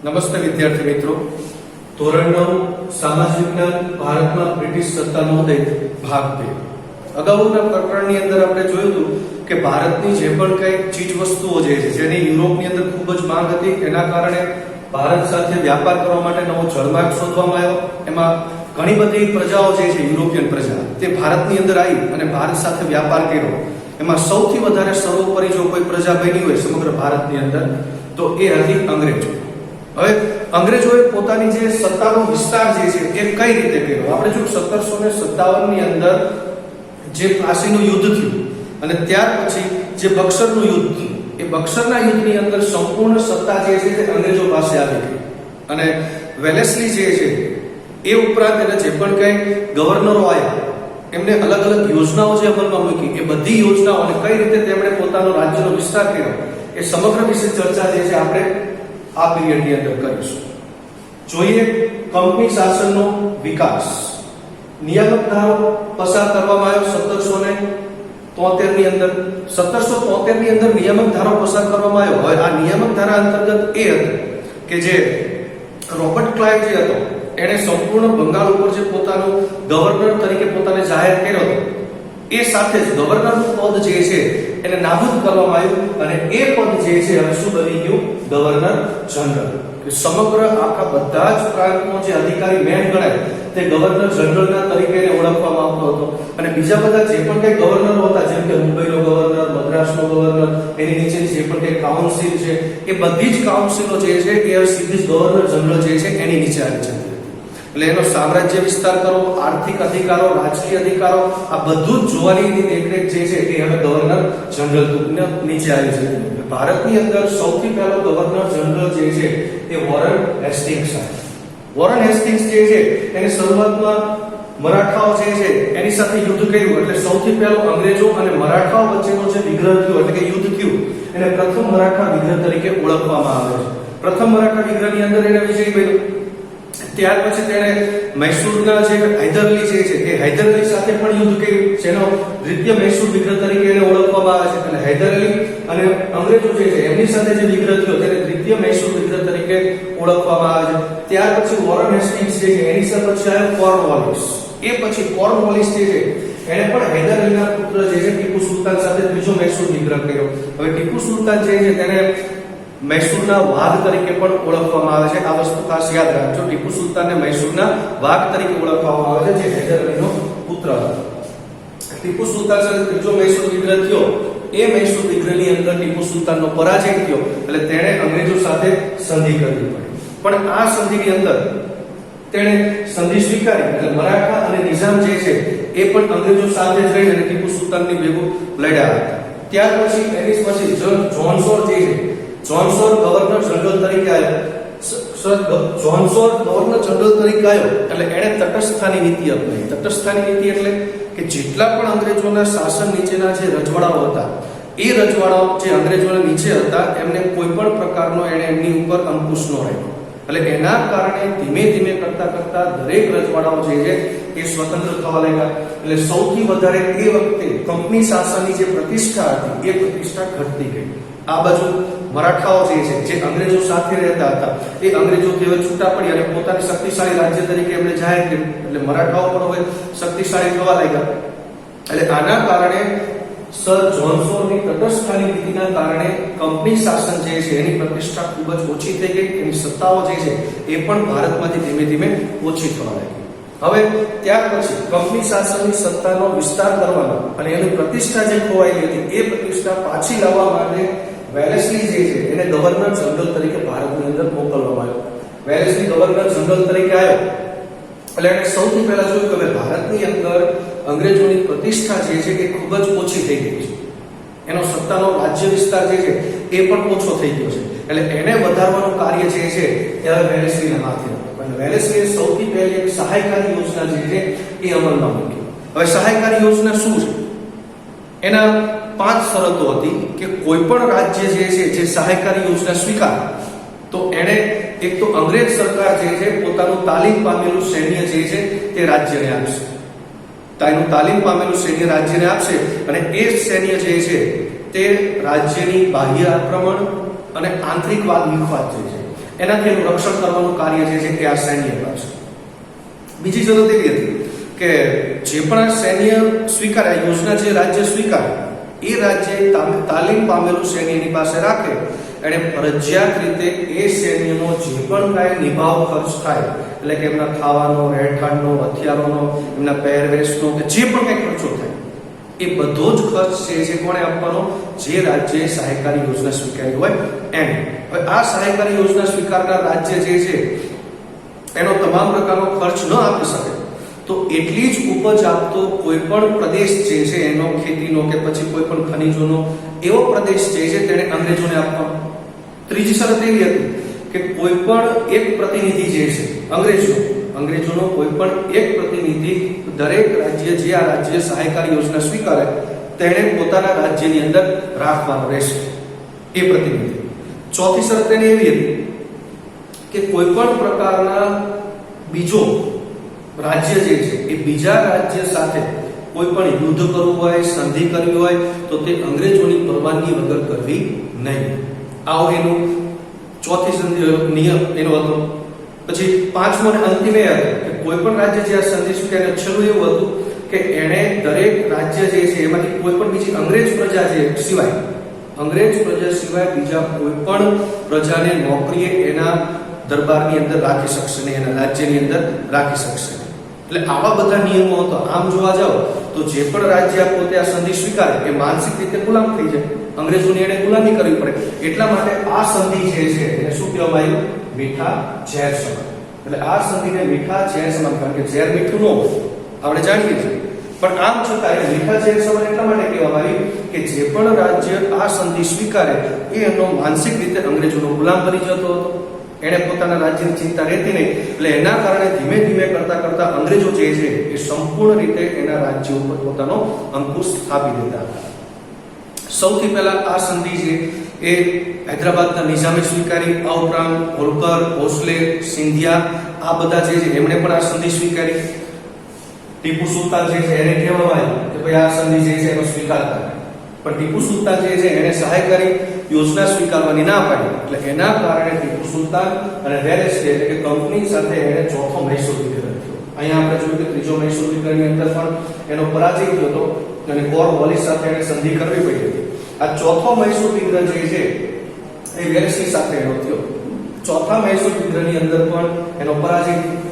નમસ્તે વિદ્યાર્થી મિત્રો, ધોરણ 9 સામાજિક વિજ્ઞાન ભારતમાં બ્રિટિશ સત્તાનો ઉદય ભાગ 2. અગાઉના પ્રકરણની અંદર આપણે જોયું હતું કે ભારતની જે પણ કઈ ચીજ વસ્તુઓ છે જેની યુરોપની અંદર ખૂબ જ માંગ હતી, એના કારણે ભારત સાથે વ્યાપાર કરવા માટે નવો જળમાર્ગ શોધવામાં આવ્યો. એમાં ઘણી બધી પ્રજાઓ જે છે યુરોપિયન પ્રજા તે ભારતની અંદર આવી અને ભારત સાથે વ્યાપાર કર્યો. એમાં સૌથી વધારે સર્વોપરી જો કોઈ પ્રજા બની હોય સમગ્ર ભારતની અંદર તો એ હતી અંગ્રેજો. હવે અંગ્રેજોએ પોતાની જે સત્તાનો વિસ્તાર જે છે એ કઈ રીતે કર્યો? આપણે જો 1757 ની અંદર જે પ્લાસીનું યુદ્ધ થયું અને ત્યાર પછી જે બક્સરનું યુદ્ધ થયું, એ બક્સરના યુદ્ધની અંદર સંપૂર્ણ સત્તા જે છે તે અંગ્રેજો પાસે આવી ગઈ અને વેલેસ્લી જે છે એ ઉપરાંત એને જે પણ કઈ ગવર્નરો આવ્યા એમને અલગ અલગ યોજનાઓ જે અમલમાં મૂકી, એ બધી યોજનાઓને કઈ રીતે તેમણે પોતાનો રાજ્યનો વિસ્તાર કર્યો એ સમગ્ર વિશે ચર્ચા જે છે આપણે આ પીરિયડની અંદર કરીશું. જોઈએ કંપની શાસનનો વિકાસ. નિયામક ધારો પસાર કરવામાં આવ્યો 1773 ની અંદર. 1773 ની અંદર નિયામક ધારો પસાર કરવામાં આવ્યો. હવે આ નિયામક ધારા અંતર્ગત એ હતું કે જે રોબર્ટ ક્લાઇવ જે હતો એણે સંપૂર્ણ બંગાળ ઉપર જે પોતાનું ગવર્નર તરીકે પોતાને જાહેર કર્યો હતો, એ સાથે જ ગવર્નરનું પદ જે છે એને નાબૂદ કરવામાં આવ્યું અને એ પદ જે છે હવે શું બની ગયું? Governor general. કે સમગ્ર આખા બધા જ પ્રાંતનો જે અધિકારી મેન ગણાય તે ગવર્નર જનરલના તરીકે એને ઓળખવામાં આવતો હતો. અને બીજા બધા જે પણ કઈ ગવર્નરો હતા, જેમ કે મુંબઈનો ગવર્નર, મદ્રાસનો ગવર્નર, એની નીચેની જે પણ કઈ કાઉન્સિલ છે એ બધી જ કાઉન્સિલો જે છે એ સીધી જ ગવર્નર જનરલ જે છે એની નીચે આવી જતી. એટલે એનો સામ્રાજ્ય વિસ્તાર કરો, આર્થિક અધિકારો, રાજકીય અધિકારો, આ બધું જ જોવાની એની દેખરેખ જે છે એ હવે ગવર્નર જનરલ નીચે આવી છે. ભારતની અંદર સૌથી પહેલો ગવર્નર જનરલ જે છે એ વોરન હેસ્ટિંગ્સ છે. વોરન હેસ્ટિંગ્સ જે છે એની શરૂઆતમાં મરાઠાઓ જે છે એની સાથે યુદ્ધ કર્યું. એટલે સૌથી પહેલો અંગ્રેજો અને મરાઠાઓ વચ્ચેનો જે વિગ્રહ થયો એટલે કે યુદ્ધ થયું એને પ્રથમ મરાઠા વિગ્રહ તરીકે ઓળખવામાં આવે છે. પ્રથમ મરાઠા વિગ્રહની અંદર એને વિજય મેળવ્યો. ત્યાર પછી તેણે મૈસૂરના જે હૈદર અલી જે છે એ હૈદર અલી સાથે પણ યુદ્ધ કર્યું, જેનો દ્વિતીય મૈસૂર વિગ્રહ તરીકે એને ઓળખવામાં આવે છે. અને હૈદર અલી અને અંગ્રેજો જે છે એમની સાથે જે વિગ્રહ થયો તેને દ્વિતીય મૈસૂર વિગ્રહ તરીકે ઓળખવામાં આવે છે. ત્યાર પછી વોરન હેસ્ટિંગ્સ જે છે એની સાથે પછી આવ્યો કોર્નવાલિસ. એ પછી કોર્નવાલિસ જે છે એણે પણ હૈદર અલીના પુત્ર જે છે ટીપુ સુલતાન સાથે ત્રીજો મૈસૂર વિગ્રહ કર્યો. હવે ટીપુ સુલતાન જે છે તેને મૈસૂરના વાઘ તરીકે પણ ઓળખવામાં આવે છે. આ વસ્તુ ખાસ યાદ રાખજો, ટીપુ સુલતાનને મૈસૂરના વાઘ તરીકે ઓળખવામાં આવે છે, જે હૈદર અલીનો પુત્ર હતો. ટીપુ સુલતાન સાથે ત્રીજો મૈસૂર વિગ્રહ થયો. એ મૈસૂર વિગ્રહની અંદર ટીપુ સુલતાનનો પરાજય થયો એટલે તેણે અંગ્રેજો સાથે સંધિ કરવી પડી. પણ આ સંધિની અંદર તેણે સંધિ સ્વીકારી એટલે મરાઠા અને નિઝામ જે છે એ પણ અંગ્રેજો સાથે જ રહી અને ટીપુ સુલતાનની ભેગું લડ્યા હતા. ત્યાર પછી એની પછી જોનસોર જે છે, જોનસોર ગવર્નર જનરલ તરીકે આવ્યો. જોનસોર ગવર્નર જનરલ તરીકે આવ્યો એટલે એણે તટસ્થતાની નીતિ અપનાવી. તટસ્થતાની નીતિ એટલે કે જેટલા પણ અંગ્રેજોના શાસન નીચેના જે રજવાડાઓ હતા એ રજવાડાઓ જે અંગ્રેજોના નીચે હતા એમને કોઈ પણ પ્રકારનો એણે એમની ઉપર અંકુશ ન રાખ્યો. એટલે એના કારણે ધીમે ધીમે કરતા કરતા દરેક રજવાડાઓ જે છે એ સ્વતંત્ર થવા લાગ્યા. એટલે સૌથી વધારે એ વખતે કંપની શાસનની જે પ્રતિષ્ઠા હતી એ પ્રતિષ્ઠા ઘટતી ગઈ. આ બાજુ મરાઠાઓ જે છે જે અંગ્રેજો સાથે રહેતા હતા એ અંગ્રેજોથી હવે છૂટા પડી અને પોતાની શક્તિશાળી રાજ્ય તરીકે એમણે જાહેર કર્યું. એટલે મરાઠાઓ પણ હવે શક્તિશાળી થવા લાગ્યા. એટલે આના કારણે સર જોનસોરની તટસ્થતાની નીતિના કારણે કંપની શાસન જે છે એની પ્રતિષ્ઠા ખૂબ જ ઓછી થઈ ગઈ. એની સત્તાઓ જે છે એ પણ ભારતમાંથી ધીમે ધીમે ઓછી થવા લાગી. હવે ત્યાર પછી કંપની શાસનની સત્તાનો વિસ્તાર કરવાનો અને એની પ્રતિષ્ઠા જે ખોવાયેલી હતી એ પ્રતિષ્ઠા પાછી લાવવા માટે વેલેસ્લી જે છે એને ગવર્નર જનરલ તરીકે ભારતની અંદર મોકલવામાં આવ્યો. વેલેસ્લી ગવર્નર જનરલ તરીકે આવ્યો એટલે એને સૌથી પહેલા જોયું કે ભારતની અંદર અંગ્રેજોની પ્રતિષ્ઠા જે છે એ ખૂબ જ ઓછી થઈ ગઈ છે. એનો સત્તાનો રાજ્ય વિસ્તાર જે છે એ પણ ઓછો થઈ ગયો છે. એટલે એને વધારવાનું કાર્ય જે છે એ હવે વેલેસ્લીના હાથે હતું. અને વેલેસ્લીએ સૌથી પહેલી એક સહાયકારી યોજના જે છે એ અમલમાં મૂકી. હવે સહાયકારી યોજના શું છે? એના 5 શરતો હતી કે કોઈ પણ રાજ્ય જે છે જે સહાયકારી યોજના સ્વીકારે તો એને એક તો અંગ્રેજ સરકાર જે છે પોતાનું તાલીમ પામેલું સૈન્ય જે છે તે રાજ્યને આપશે. તેનું તાલીમ પામેલું સૈન્ય રાજ્યને આપશે અને એ સૈન્ય જે છે તે રાજ્યની બાહ્ય આક્રમણ અને આંતરિક વાદ વિખવાદ જે છે એનાથી એનું રક્ષણ કરવાનું કાર્ય જે છે એ આ સૈન્ય કરશે. બીજી શરત એવી હતી કે જે પણ આ સૈન્ય સ્વીકારે, આ યોજના જે રાજ્ય સ્વીકારે એ રાજ્ય તાલીમ પામેલું સૈન્ય એની પાસે રાખે, એને ફરજિયાત રીતે એ સૈન્યનો જે પણ કાંઈ નિભાવ ખર્ચ થાય, એટલે કે એમના ખાવાનો, રહેઠાણનો, હથિયારોનો, એમના પહેરવેશનો કે જે પણ કંઈ ખર્ચો થાય એ બધો જ ખર્ચ છે કોણે આપવાનો? જે રાજ્યએ સહાયકારી યોજના સ્વીકારી હોય એને. હવે આ સહાયકારી યોજના સ્વીકારનાર રાજ્ય જે છે એનો તમામ પ્રકારનો ખર્ચ ન આપી શકે તો એટલી જ ઉપજ આપતો કોઈ પણ પ્રદેશ જે છે એનો ખેતીનો કે પછી કોઈ પણ ખનીજોનો એવો પ્રદેશ જે છે તેને અંગ્રેજોને આપવાનો. ત્રીજી શરત એવી હતી કે કોઈ પણ એક પ્રતિનિધિ જે છે અંગ્રેજોનો કોઈ પણ એક પ્રતિનિધિ દરેક રાજ્ય જે આ રાજ્ય સહાયકારી યોજના સ્વીકારે તેણે પોતાના રાજ્યની અંદર રાખવાનો રહેશે એ પ્રતિનિધિ. ચોથી શરત એની એવી હતી કે કોઈ પણ પ્રકારના બીજો રાજ્ય જે છે એ બીજા રાજ્ય સાથે કોઈ પણ યુદ્ધ કરવું હોય, સંધિ કરવી હોય તો તે અંગ્રેજોની પરવાનગી વગર કરવી નહીં. આવો એનું ચોથી સંધિ નિયમ એનો હતો. પછી પાંચમો અને અંતિમ એ હતો કે કોઈ પણ રાજ્ય જે આ સંધિ સ્વીકારે, છેલ્લું એવું હતું કે એને દરેક રાજ્ય જે છે એમાંથી કોઈ પણ બીજી અંગ્રેજ પ્રજા સિવાય બીજા કોઈ પણ પ્રજાને નોકરીએ એના દરબારની અંદર રાખી શકશે નહીં, એના રાજ્યની અંદર રાખી શકશે નહીં. એટલે આવા બધા નિયમો હતો. આમ જોવા જાવ તો જે પણ રાજ્ય પોતે આ સંધિ સ્વીકારે એ માનસિક રીતે ગુલામ થઈ જાય, અંગ્રેજોની એને ગુલામી કરવી પડે. એટલા માટે આ સંધિ જે છે એને શું કહેવામાં આવ્યું? મીઠા ઝેર સમાન. એટલે આ સંધિને મીઠા ઝેર સમાન, કારણ કે ઝેર મીઠું ન હોય આપણે જાણીએ છીએ, પણ આમ છતાં એને મીઠા ઝેર સમાન એટલા માટે કહેવામાં આવ્યું કે જે પણ રાજ્ય આ સંધિ સ્વીકારે એ એનો માનસિક રીતે અંગ્રેજોનો ગુલામ બની જતો હતો. એને પોતાના રાજ્યની ચિંતા રહેતી નહીં. એટલે એના કારણે ધીમે ધીમે કરતા અંગ્રેજો જે છે એ સંપૂર્ણ રીતે એના રાજ્ય ઉપર પોતાનો અંકુશ સ્થાપી દેતા હતા. સૌથી પહેલા આ સંધિ છે એ હૈદરાબાદના નિઝામે સ્વીકારી. આ ઉપરાંત હોલકર, ભોસલે, સિંધિયા આ બધા જે છે એમણે પણ આ સંધિ સ્વીકારી. ટીપુ સુલતાન જે છે એને કહેવામાં આવ્યું કે ભાઈ આ સંધિ જે છે એનો સ્વીકાર કરે, પણ ટીપુ સુલતાન જે છે એને સહાયકારી યોજના સ્વીકારવાની ના પાડી. એટલે એના કારણે ટીપુ સુલતાન અને વેલેસ્લી એટલે કે કંપની સાથે એને ચોથો મૈસૂર વિગ્રહ થયો. અહીંયા આપણે જોયું કે ત્રીજો મૈસૂર વિગ્રહની અંદર પણ એનો પરાજય થયો હતો અને કોર્નવોલિસ સાથે એને સંધિ કરવી પડી હતી. આ ચોથો મૈસૂર વિગ્રહ જે છે એ વેલેસ્લી સાથે એનો થયો. ચોથા મૈસૂર વિગ્રહની અંદર પણ એનો પરાજય થયો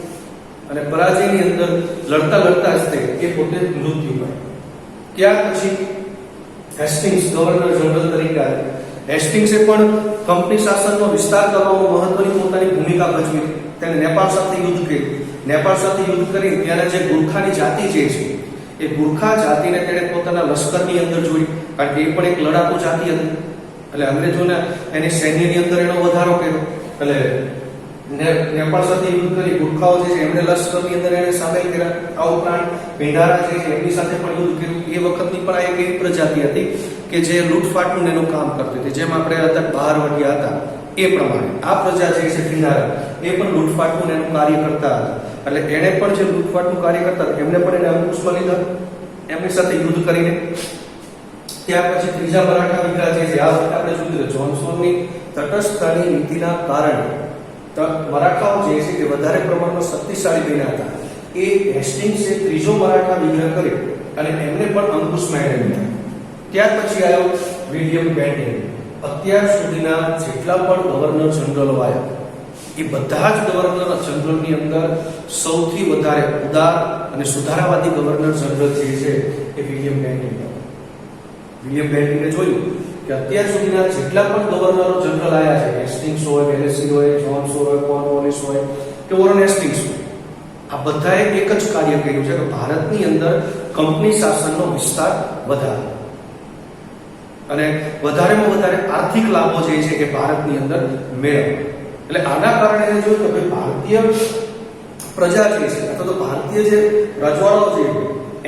અને પરાજયની અંદર લડતા જ એ પોતે મૃત્યુ પામ્યો. ત્યાર પછી હેસ્ટિંગ્સ ગવર્નર જનરલ તરીકે આવ્યા. હેસ્ટિંગ્સે પણ કંપની શાસનનો વિસ્તાર કરવામાં મહત્વની પોતાની ભૂમિકા ભજવી. તેણે નેપાળ સાથે યુદ્ધ કર્યું. નેપાળ સાથે યુદ્ધ કરી ત્યારે જે ગુરખાની જાતિ જે છે એ ગુરખા જાતિને તેણે પોતાના લશ્કરની અંદર જોડી, કારણ કે એ પણ એક લડાકુ જાતિ હતી. એટલે અંગ્રેજોને એની સૈન્યની અંદર એનો વધારો કર્યો. એટલે નેપાળ સાથે યુદ્ધ કરી ગુરખાઓ જે છે એમને લશ્કરની અંદર એને સામેલ કર્યા. આ ઉપરાંત ભિંડારા જે છે એમની સાથે પણ યુદ્ધ કર્યું. એ વખતની પણ આ એક એવી પ્રજાતિ હતી કે જે લૂંટફાટનું એનું કામ કરતી હતી. જેમ આપણે અત્યારે બહાર વટ્યા હતા એ પ્રમાણે આ પ્રજા જે છે ભિંડારા એ પણ લૂંટફાટનું એનું કાર્ય કરતા હતા. એટલે એણે પણ જે લૂંટફાટનું કાર્ય કરતા હતા એમને પણ એને અંકુશમાં લીધા, એમની સાથે યુદ્ધ કરીને. ત્યાર પછી ત્રીજા મરાઠા વિગ્રહ જે છે આ વખતે આપણે જોયું જોન્સોનની તટસ્થતાની નીતિના કારણે મરાઠાઓ જે છે એ વધારે પ્રમાણમાં શક્તિશાળી બન્યા હતા. એ હેસ્ટિંગ્સે ત્રીજો મરાઠા વિગ્રહ કર્યો અને એમને પણ અંકુશમાં એને લીધા. ત્યાર પછી આવ્યો વિલિયમ બેન્ટિંગ. અત્યાર સુધીના જેટલા પણ ગવર્નર જનરલો આવ્યા એ બધા જ ગવર્નર જનરલની અંદર સૌથી વધારે ઉદાર અને સુધારાવાદી ગવર્નર જનરલ જે છે એ વિલિયમ બેન્ટિંગ. વિલિયમ બેન્ટિંગે જોયું કે અત્યાર સુધીના જેટલા પણ ગવર્નરો જનરલ આવ્યા છે, હેસ્ટિંગ્સ હોય, વેલેસ્લી હોય, જોન્સ હોય, કોર્નવોલિસ હોય કે વોરન હેસ્ટિંગ્સ હોય, આ બધાએ એક જ કાર્ય કર્યું છે કે ભારતની અંદર કંપની શાસનનો વિસ્તાર વધારે અને વધારેમાં વધારે આર્થિક લાભો જે છે એ ભારતની અંદર મેળવે. એટલે આના કારણે એને જોયું કે ભાઈ ભારતીય પ્રજા જે છે અથવા તો ભારતીય જે રજવાડો છે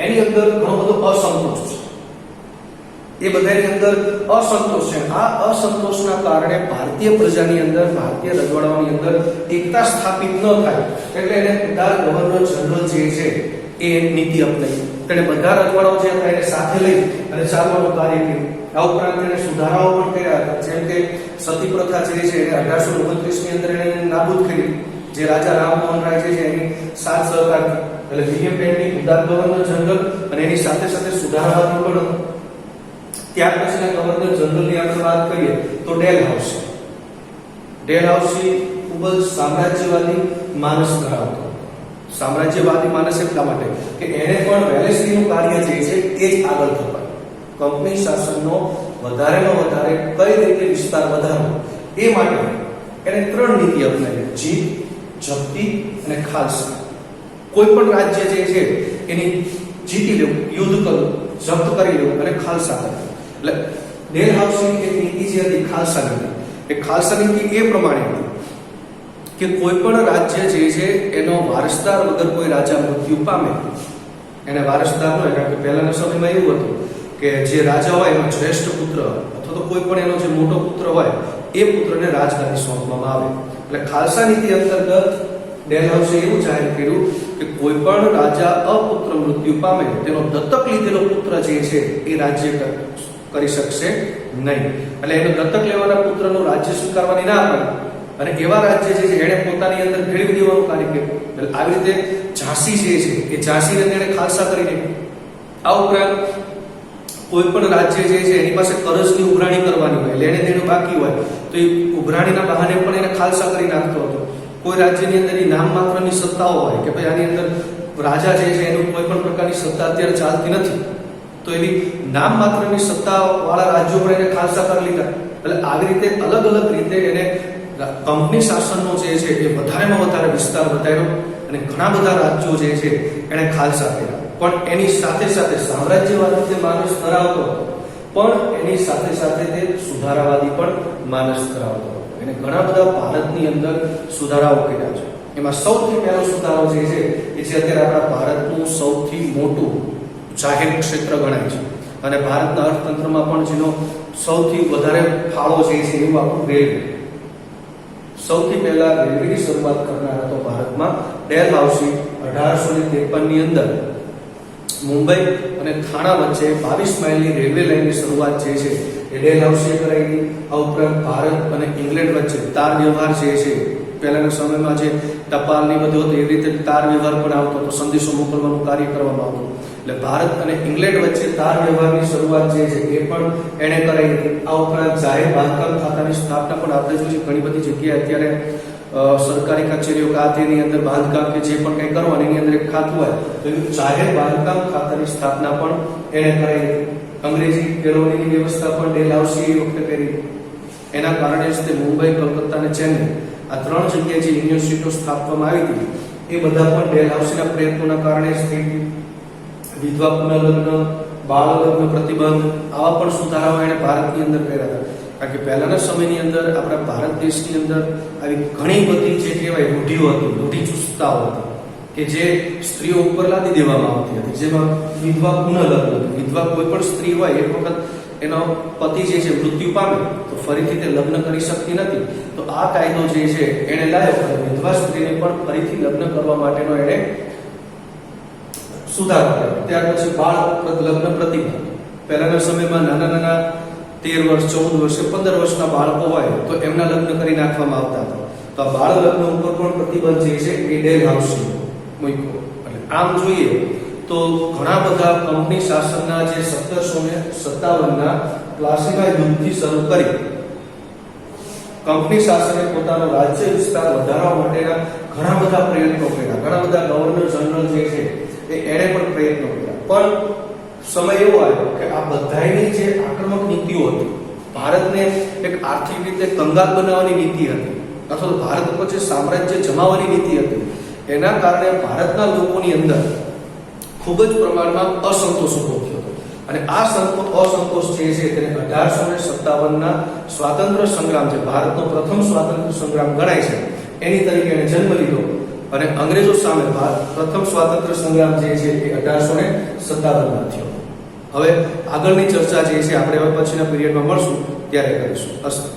એની અંદર ઘણો બધો અસંતોષ છે. એ બધાની અંદર અસંતોષ છે. આ અસંતોષના કારણે ભારતીય પ્રજાની અંદર, ભારતીય રજવાડાઓની અંદર એકતા સ્થાપિત ન થાય એટલે એને ઉદાર ગવર્નર જનરલ જે છે એ નીતિ અપનાવી. તેણે બધા રજવાડાઓ જે હતા એને સાથે લઈ અને ચાલવાનું કાર્ય કર્યું. આ ઉપરાંત તેણે સુધારાઓ પણ કર્યા હતા, જેમ કે સતી પ્રથા જે છે એને 1829 ની અંદર એને નાબૂદ કરી, જે રાજા રામમોહન રાય છે એની સાથ સહકારથી. એટલે વિલિયમ બેન્ટિંગ ઉદાર ગવર્નર જનરલ અને એની સાથે સાથે સુધારાવાદી પણ હતો. ત્યાર પછીના ગવર્નર જનરલની આપણે વાત કરીએ તો ડેલહાઉસી. ડેલહાઉસી ખૂબ જ સામ્રાજ્યવાદી માનસ ધરાવતો. સામ્રાજ્યવાદી માનસ એટલા માટે કે એને પણ વેલેસ્લીનું કાર્ય જે છે એ જ આગળ ધપાય. કંપની શાસનનો વધારેમાં વધારે કઈ રીતે વિસ્તાર વધારવો એ માટે એને 3 નીતિ અપનાવી: જીત, જપ્તી અને ખાલસા. કોઈ પણ રાજ્ય જે છે એની જીતી લેવું, યુદ્ધ કરવું, જપ્ત કરી લેવું અને ખાલસા કરવું. એટલે ડેલહાઉસીની એક નીતિ જે હતી ખાલસા નીતિ, એ ખાલસા નીતિ એ પ્રમાણે હતી કે કોઈ પણ રાજ્ય જે છે એનો વારસદાર વગર કોઈ રાજા મૃત્યુ પામે, એને વારસદાર ન હોય, કારણ કે પહેલાના સમયમાં એવું હતું કે જે રાજા હોય એનો શ્રેષ્ઠ પુત્ર અથવા તો કોઈ પણ એનો જે મોટો પુત્ર હોય એ પુત્રને રાજગાદી સોંપવામાં આવે. એટલે ખાલસા નીતિ અંતર્ગત ડેલહાઉસે એવું જાહેર કર્યું કે કોઈ પણ રાજા અપુત્ર મૃત્યુ પામે તેનો દત્તક લીધેલો પુત્ર જે છે એ રાજ્ય કરી શકશે નહીં. એટલે એનો દત્તક લેવાના પુત્રનું રાજ્ય સ્વીકારવાની ના પાડી અને એવા રાજ્ય જે છે એને પોતાની અંદર ભેળવી દેવાનું કાર્ય કર્યું. એટલે આવી રીતે ઝાંસી જે છે એ ઝાંસીને તેણે ખાલસા કરી નાખ્યું. આ ઉપરાંત કોઈ પણ રાજ્ય જે છે એની પાસે કરજની ઉઘરાણી કરવાની હોય, લેણે દેણે બાકી હોય તો એ ઉઘરાણીના બહાને પણ એને ખાલસા કરી નાખતો હતો. કોઈ રાજ્યની અંદર નામ માત્રની સત્તાઓ હોય કે ભાઈ આની અંદર રાજા જે છે એનું કોઈ પણ પ્રકારની સત્તા અત્યારે ચાલતી નથી, તો એવી નામ માત્રની સત્તા વાળા રાજ્યો પર એને ખાલસા કરી લીધા. એટલે આવી રીતે અલગ અલગ રીતે એને કંપની શાસનનો જે છે એ વધારેમાં વધારે વિસ્તાર વધાર્યો અને ઘણા બધા રાજ્યો જે છે એને ખાલસા કર્યા. પણ એની સાથે સાથે સામ્રાજ્યવાદી જે માનસ ધરાવતો હતો, પણ એની સાથે સાથે તે સુધારાવાદી પણ માનસ ધરાવતો હતો. એને ઘણા બધા ભારતની અંદર સુધારાઓ કર્યા છે. એમાં સૌથી પહેલો સુધારો જે છે એ છે અત્યારે આપણા ભારતનું સૌથી મોટું જાહેર ક્ષેત્ર ગણાય છે અને ભારતના અર્થતંત્રમાં પણ જેનો સૌથી વધારે ફાળો જે છે એવું આપણું રેલવે. સૌથી પહેલા રેલવેની શરૂઆત કરનાર હતો ભારતમાં ડેલહાઉસી. 1853 ની અંદર મુંબઈ અને થાણા વચ્ચે 22 માઇલની રેલવે લાઇનની શરૂઆત જે છે એ ડેલહાઉસીએ કરાવી. આ ઉપરાંત ભારત અને ઇંગ્લેન્ડ વચ્ચે તાર વ્યવહાર જે છે, પહેલાના સમયમાં જે ટપાલની બધું હતું એવી રીતે તાર વ્યવહાર પણ આવતો હતો, સંદેશો મોકલવાનું કાર્ય કરવામાં આવતું. એટલે ભારત અને ઇંગ્લેન્ડ વચ્ચે તાર વ્યવહારની શરૂઆત જે છે એ પણ એણે કરાવી હતી. આ ઉપરાંત જાહેર બાંધકામ ખાતાની સ્થાપના પણ આપણે જોઈએ ઘણી બધી જગ્યાએ અત્યારે સરકારી કચેરીઓ ખાતેની અંદર બાંધકામ કે જે પણ કંઈ કરવાનું એની અંદર એક ખાતું હોય તો એનું જાહેર બાંધકામ ખાતાની સ્થાપના પણ એણે કરાવી. અંગ્રેજી કેળવણીની વ્યવસ્થા પણ ડેલહાઉસીએ એ વખતે કરી. એના કારણે જ તે મુંબઈ, કલકત્તા અને ચેન્નઈ આ 3 જગ્યાએ જે યુનિવર્સિટીઓ સ્થાપવામાં આવી હતી એ બધા પણ ડેલહાઉસીના પ્રયત્નોના કારણે જ થઈ. વિધવા પુનર્લગ્ન, બાળ લગ્ન પ્રતિબંધ આવા પણ સુધારાઓ એણે ભારતની અંદર કર્યા હતા. કારણ કે પહેલાના સમયની અંદર આપણા ભારત દેશની અંદર આવી ઘણી બધી જે કહેવાય રૂઢિઓ હતી, રૂઢિચુસ્તતાઓ હતી કે જે સ્ત્રીઓ ઉપર લાદી દેવામાં આવતી હતી. જેમાં વિધવા પુનર્લગ્ન, વિધવા કોઈ પણ સ્ત્રી હોય એક વખત એનો પતિ જે છે મૃત્યુ પામે તો ફરીથી તે લગ્ન કરી શકતી નથી. તો આ કાયદો જે છે એણે લાવ્યો અને વિધવા સ્ત્રીને પણ ફરીથી લગ્ન કરવા માટેનો એણે સુધારો કર્યો. ત્યાર પછી બાળ લગ્ન પ્રતિબંધ. પહેલાના સમયમાં નાના નાના 13 વર્ષ, 14 વર્ષ, 15 વર્ષના બાળકો હોય તો એમના લગ્ન કરી નાખવામાં આવતા હતા. તો આ બાળ લગ્ન ઉપર પણ પ્રતિબંધ જે છે એ ડેલહાઉસી મૂક્યો. એટલે આમ જોઈએ તો ઘણા બધા કંપની શાસનના જે 1757ના પ્લાસીના યુદ્ધથી શરૂ કરી કંપની શાસને પોતાનો રાજ્ય વિસ્તાર વધારવા માટેના ઘણા બધા પ્રયત્નો કર્યા. ઘણા બધા ગવર્નર જનરલ જે છે એણે પણ પ્રયત્નો કર્યા. પણ સમય એવો આવ્યો કે આ બધાની જે આક્રમક નીતિઓ હતી, ભારતને એક આર્થિક રીતે કંગાલ બનાવવાની નીતિ હતી અથવા તો ભારત ઉપર જે સામ્રાજ્ય જમાવવાની નીતિ હતી, એના કારણે ભારતના લોકોની અંદર ખૂબ જ પ્રમાણમાં અસંતોષ ઉભો થયો હતો. અને આ અસંતોષ જે છે તેને 1857ના સ્વાતંત્ર્ય સંગ્રામ, જે ભારતનો પ્રથમ સ્વાતંત્ર્ય સંગ્રામ ગણાય છે, એની તરીકે એને જન્મ લીધો. અને અંગ્રેજો સામે પ્રથમ સ્વાતંત્ર્ય સંગ્રામ જે છે એ 1857માં થયો. હવે આગળની ચર્ચા જે છે આપણે હવે પછીના પીરિયડમાં મળશું ત્યારે કરીશું. અસ્તુ.